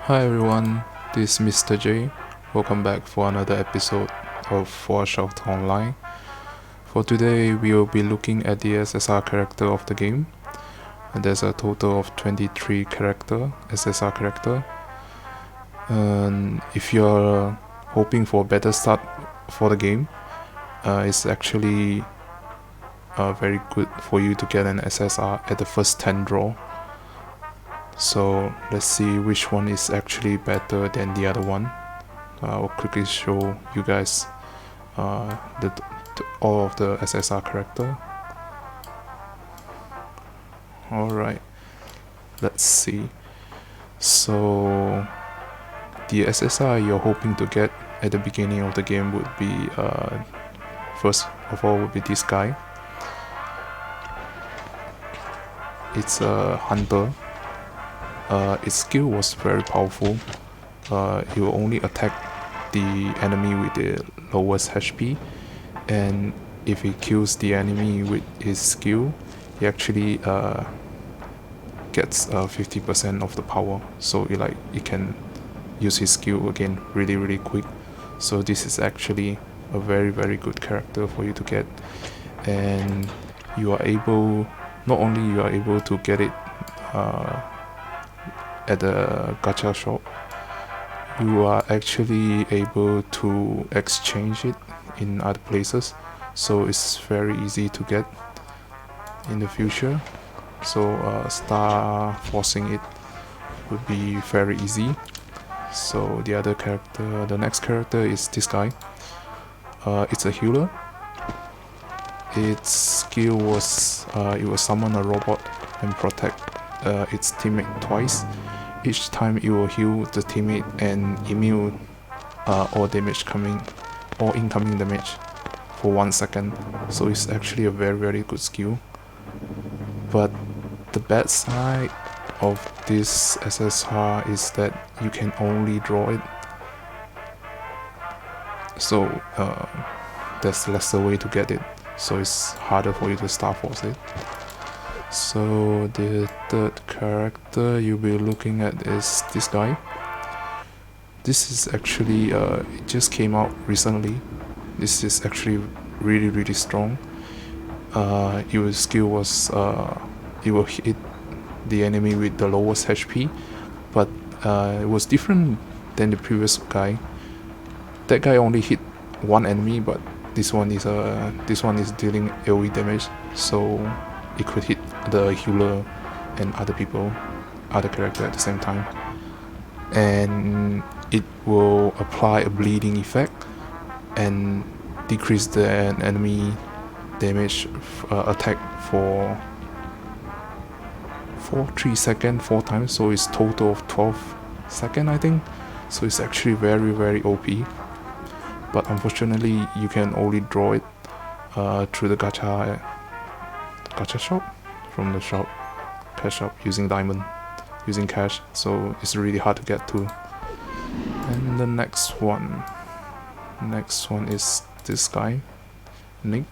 Hi everyone, this is Mr. J. Welcome back for another episode of Warshout Online. For today, we will be looking at the SSR character of the game. And there's a total of 23 SSR character. And if you're hoping for a better start for the game, it's actually very good for you to get an SSR at the first 10 draw. So let's see which one is actually better than the other one. I'll quickly show you guys all of the SSR character. Alright, let's see. So the SSR you're hoping to get at the beginning of the game would be first of all would be this guy. It's a hunter. Its skill was very powerful. It will only attack the enemy with the lowest HP, and if he kills the enemy with his skill, he actually gets 50% of the power. So it can use his skill again really quick. So this is actually a very good character for you to get, and you are able to get it at the gacha shop. You are actually able to exchange it in other places, so it's very easy to get in the future. So star forcing it would be very easy. So the next character is this guy. It's a healer. Its skill was it will summon a robot and protect its teammate twice. Each time it will heal the teammate and immune all incoming damage for 1 second. So it's actually a very good skill. But the bad side of this SSR is that you can only draw it. So there's lesser way to get it. So it's harder for you to star force it. So the third character you'll be looking at is this guy. This is actually it just came out recently. This is actually really strong. Your skill was it will hit the enemy with the lowest HP, but it was different than the previous guy. That guy only hit one enemy, but this one is dealing AoE damage, so it could hit the healer and other character at the same time, and it will apply a bleeding effect and decrease the enemy damage attack for 3 seconds 4 times, so it's total of 12 seconds I think. So it's actually very OP, but unfortunately you can only draw it through the gacha shop, from the cash shop, using cash, so it's really hard to get to. And the next one is this guy, Nick.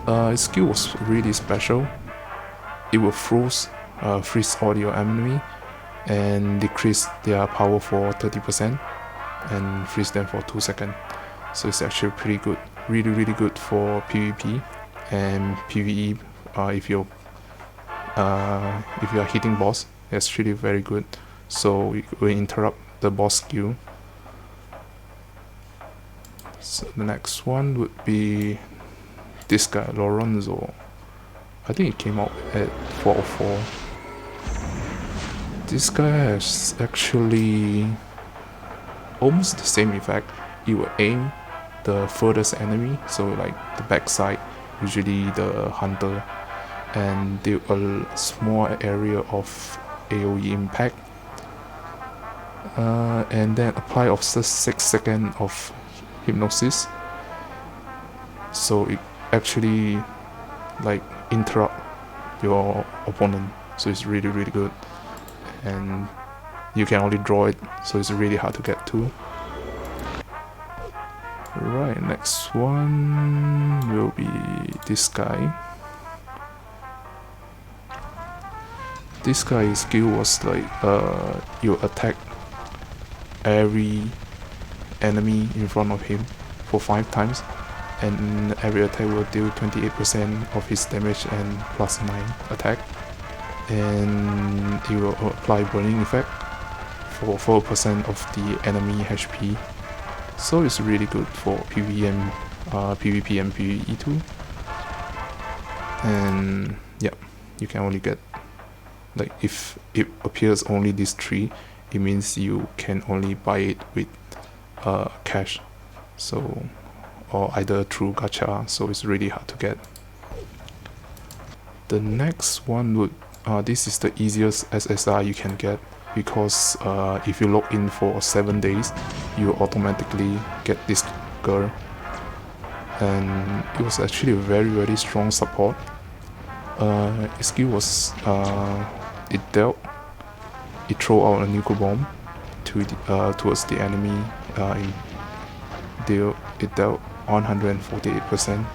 His skill was really special. It will freeze all your enemy and decrease their power for 30% and freeze them for 2 seconds. So it's actually pretty good, really good for PvP and PvE. If you are hitting boss, it's really very good. So it will interrupt the boss skill. So the next one would be this guy, Lorenzo. I think it came out at 404. This guy has actually almost the same effect. It will aim the furthest enemy, so like the backside, usually the hunter, and deal a small area of AoE impact, and then apply of 6 seconds of hypnosis, so it actually like interrupt your opponent. So it's really good, and you can only draw it, so it's really hard to get to. Right, next one will be this guy. this guy's skill was like you attack every enemy in front of him for 5 times, and every attack will deal 28% of his damage and plus 9 attack, and it will apply burning effect for 4% of the enemy HP. So it's really good for PvP and PvE too. And yeah, you can only get, like, if it appears only these 3, it means you can only buy it with cash, so, or either through gacha, so it's really hard to get. The next one would this is the easiest SSR you can get, because if you log in for 7 days, you automatically get this girl, and it was actually a very strong support. Its skill was it throw out a nuclear bomb towards the enemy. It dealt 148%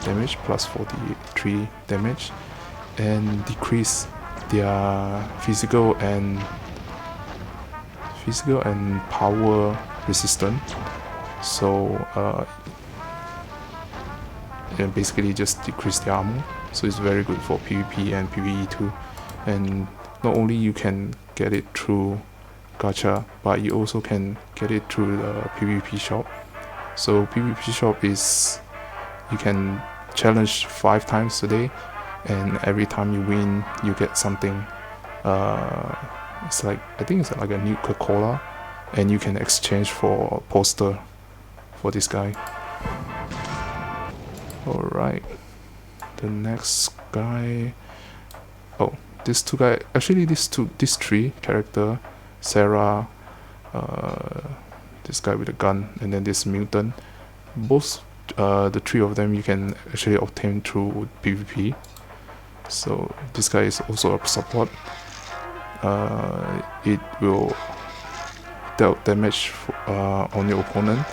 damage plus 43 damage, and decreased their physical and power resistance. So and basically just decrease the armor. So it's very good for PvP and PvE too. And not only you can get it through gacha, but you also can get it through the PvP shop. So PvP shop is, you can challenge 5 times a day, and every time you win you get something. It's like, I think it's like a new Coca-Cola, and you can exchange for a poster for this guy. Alright, the next guy, oh, these 2 guys, actually these 3 character, Sarah, this guy with a gun, and then this mutant, both the 3 of them you can actually obtain through PvP. So this guy is also a support. It will deal damage on your opponent,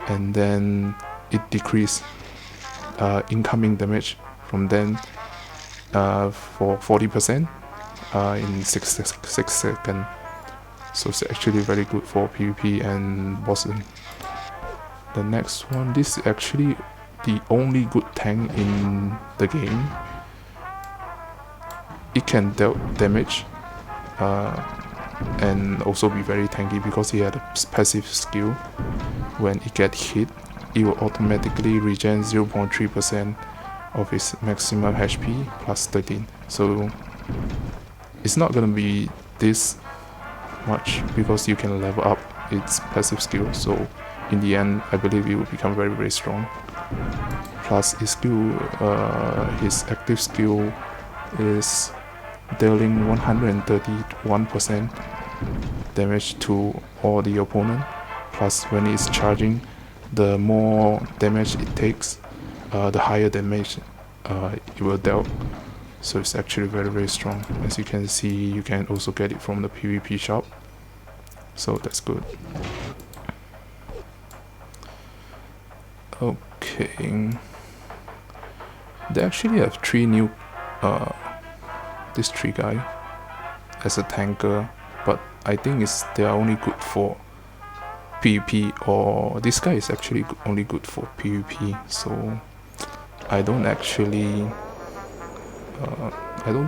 and then it decrease incoming damage from them for 40% in 6 seconds. So it's actually very good for PvP and bossing. The next one, this is actually the only good tank in the game. It can deal damage and also be very tanky, because he had a passive skill. When it gets hit, it will automatically regen 0.3% of its maximum HP plus 13. So it's not gonna be this much, because you can level up its passive skill. So in the end, I believe it will become very strong. Plus his skill, his active skill is dealing 131% damage to all the opponent. Plus when it's charging, the more damage it takes, the higher damage it will deal. So it's actually very strong. As you can see, you can also get it from the PvP shop, so that's good. Okay, they actually have 3 new this 3 guy as a tanker, but I think they are only good for PvP, or this guy is actually only good for PvP. So I don't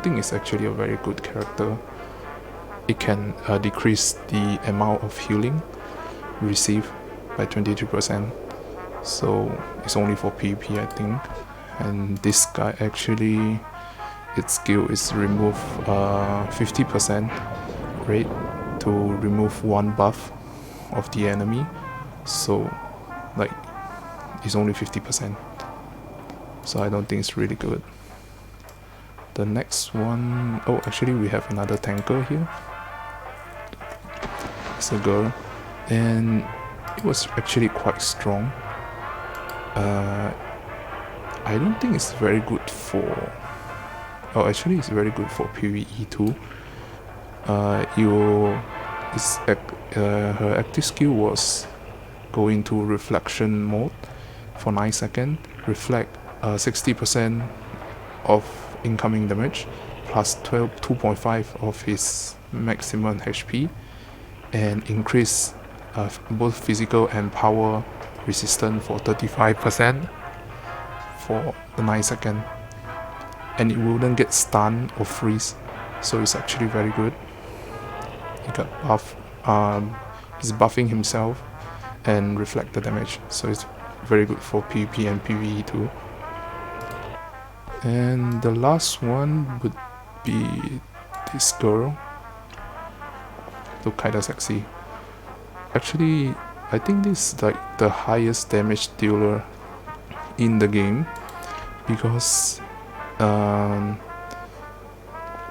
think it's actually a very good character. It can decrease the amount of healing received by 23%. So it's only for PvP, I think. And this guy actually, its skill is remove 50% rate to remove 1 buff of the enemy. So like, it's only 50%. So I don't think it's really good. The next one, oh, actually we have another tanker here. It's a girl, and it was actually quite strong. I don't think it's very good for, oh, actually it's very good for PvE too. Her active skill was go into reflection mode for 9 seconds, reflect 60% of incoming damage plus 2.5 of his maximum HP, and increase both physical and power resistance for 35% for the 9 seconds, and it wouldn't get stunned or freeze, so it's actually very good. He got buff, he's buffing himself and reflect the damage, so it's very good for PvP and PvE too. And the last one would be this girl. Look kinda sexy. Actually, I think this is like the highest damage dealer in the game, because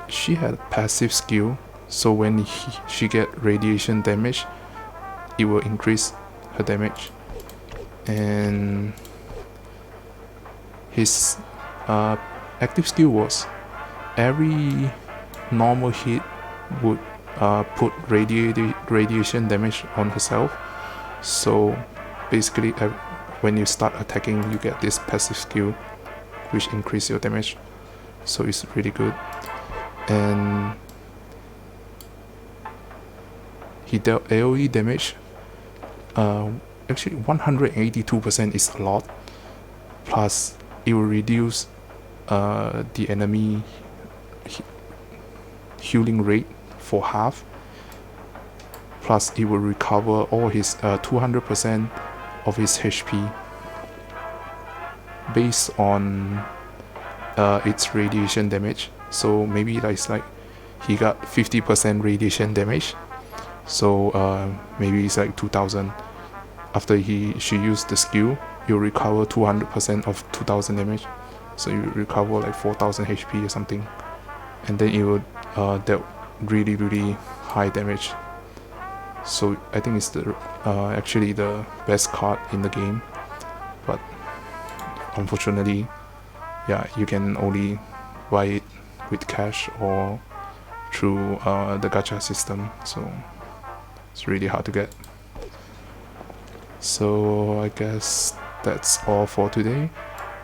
she had a passive skill, so when she get radiation damage, it will increase her damage, and his active skill was every normal hit would put radiation damage on herself. So basically when you start attacking, you get this passive skill which increase your damage, so it's really good. And he dealt AoE damage, actually 182% is a lot, plus it will reduce the enemy healing rate for half, plus it will recover all his 200% of his HP based on its radiation damage. So maybe it's like he got 50% radiation damage, so maybe it's like 2000. After she used the skill, you'll recover 200% of 2000 damage, so you recover like 4000 HP or something, and then it will dealt really high damage. So I think it's the actually the best card in the game, but unfortunately, yeah, you can only buy it with cash or through the gacha system, so it's really hard to get. So I guess that's all for today.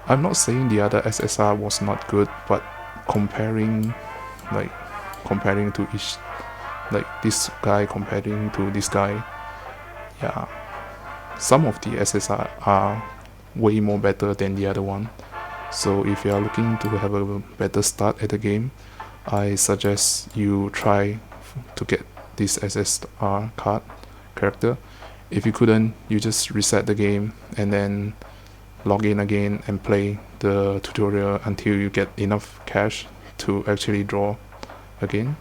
I'm not saying the other SSR was not good, but comparing to each, like this guy comparing to this guy, yeah, some of the SSR are way more better than the other one. So if you are looking to have a better start at the game, I suggest you try to get this SSR card character. If you couldn't, you just reset the game and then log in again and play the tutorial until you get enough cash to actually draw again.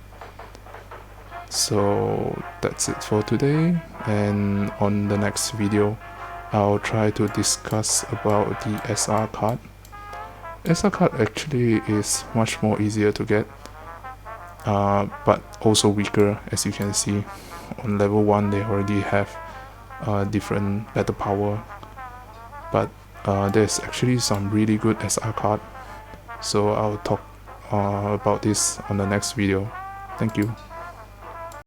So that's it for today, and on the next video I'll try to discuss about the SR card. SR card actually is much more easier to get, but also weaker. As you can see, on level 1 they already have different better power, but there's actually some really good SR card, so I'll talk about this on the next video. Thank you.